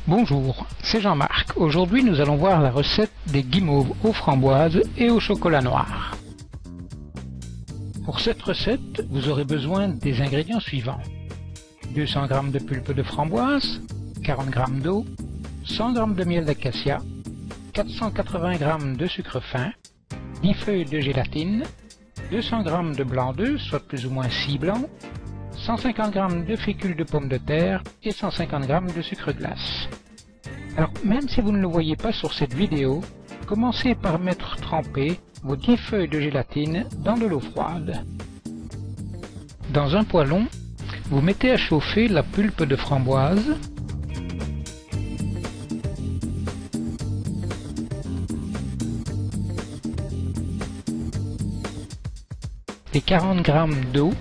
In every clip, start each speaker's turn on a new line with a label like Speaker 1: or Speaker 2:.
Speaker 1: Bonjour, c'est Jean-Marc. Aujourd'hui nous allons voir la recette des guimauves aux framboises et au chocolat noir. Pour cette recette, vous aurez besoin des ingrédients suivants. 200 g de pulpe de framboise, 40 g d'eau, 100 g de miel d'acacia, 480 g de sucre fin, 10 feuilles de gélatine, 200 g de blanc d'œuf, soit plus ou moins 6 blancs, 150 g de fécule de pommes de terre et 150 g de sucre glace. Alors, même si vous ne le voyez pas sur cette vidéo, commencez par mettre tremper vos 10 feuilles de gélatine dans de l'eau froide. Dans un poêlon, vous mettez à chauffer la pulpe de framboise, les 40 g d'eau,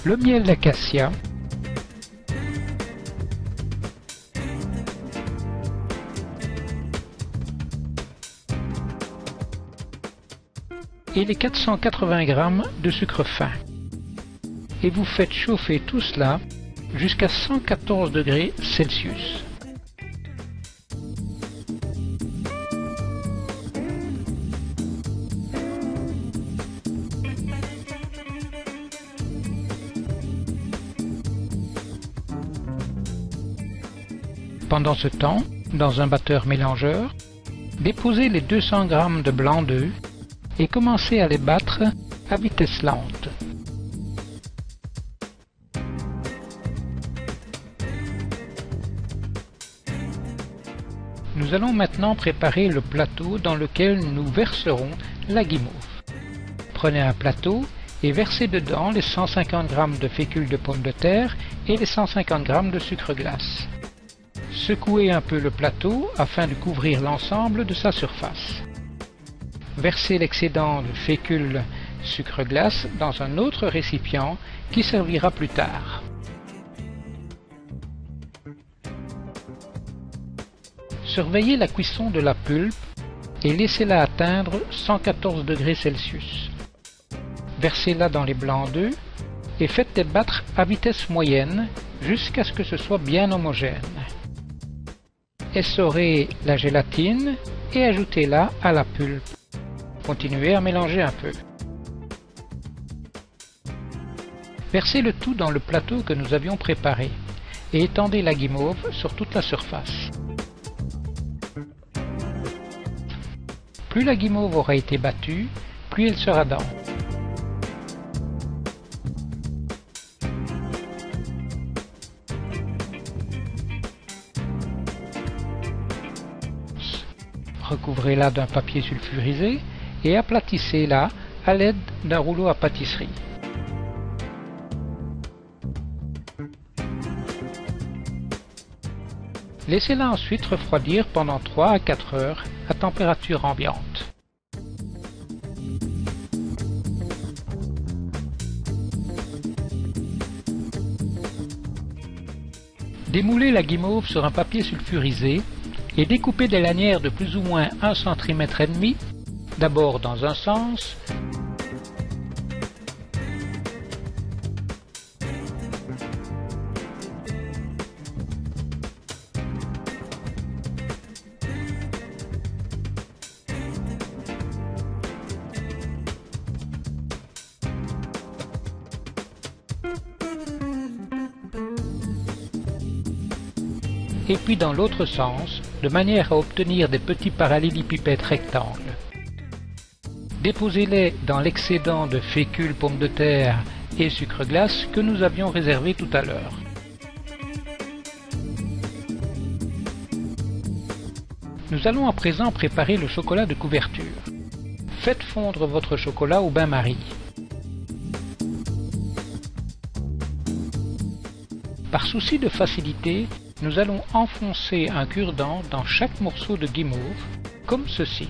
Speaker 1: le miel d'acacia, et les 480 g de sucre fin. Et vous faites chauffer tout cela jusqu'à 114 degrés Celsius. Pendant ce temps, dans un batteur mélangeur, déposez les 200 g de blanc d'œuf et commencez à les battre à vitesse lente. Nous allons maintenant préparer le plateau dans lequel nous verserons la guimauve. Prenez un plateau et versez dedans les 150 g de fécule de pommes de terre et les 150 g de sucre glace. Secouez un peu le plateau afin de couvrir l'ensemble de sa surface. Versez l'excédent de fécule sucre glace dans un autre récipient qui servira plus tard. Surveillez la cuisson de la pulpe et laissez-la atteindre 114 degrés Celsius. Versez-la dans les blancs d'œufs et faites-les battre à vitesse moyenne jusqu'à ce que ce soit bien homogène. Essorez la gélatine et ajoutez-la à la pulpe. Continuez à mélanger un peu. Versez le tout dans le plateau que nous avions préparé et étendez la guimauve sur toute la surface. Plus la guimauve aura été battue, plus elle sera dense. Recouvrez-la d'un papier sulfurisé et aplatissez-la à l'aide d'un rouleau à pâtisserie. Laissez-la ensuite refroidir pendant 3 à 4 heures à température ambiante. Démoulez la guimauve sur un papier sulfurisé et découpez des lanières de plus ou moins 1 cm et demi, d'abord dans un sens, et puis dans l'autre sens, de manière à obtenir des petits parallélépipèdes rectangles. Déposez-les dans l'excédent de fécule, pommes de terre et sucre glace que nous avions réservé tout à l'heure. Nous allons à présent préparer le chocolat de couverture. Faites fondre votre chocolat au bain-marie. Par souci de facilité, nous allons enfoncer un cure-dent dans chaque morceau de guimauve, comme ceci.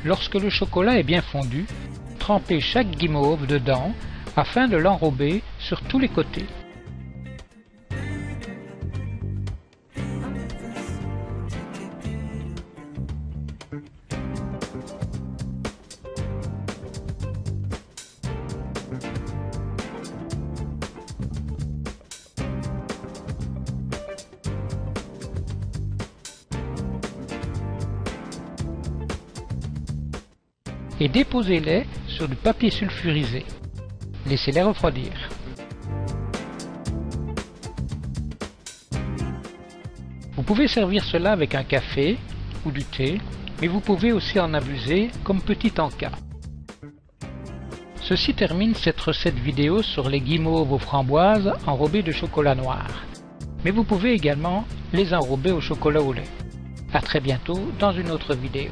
Speaker 1: Lorsque le chocolat est bien fondu, trempez chaque guimauve dedans afin de l'enrober sur tous les côtés. Et déposez-les sur du papier sulfurisé. Laissez-les refroidir. Vous pouvez servir cela avec un café ou du thé, mais vous pouvez aussi en abuser comme petit encas. Ceci termine cette recette vidéo sur les guimauves aux framboises enrobées de chocolat noir. Mais vous pouvez également les enrober au chocolat au lait. À très bientôt dans une autre vidéo.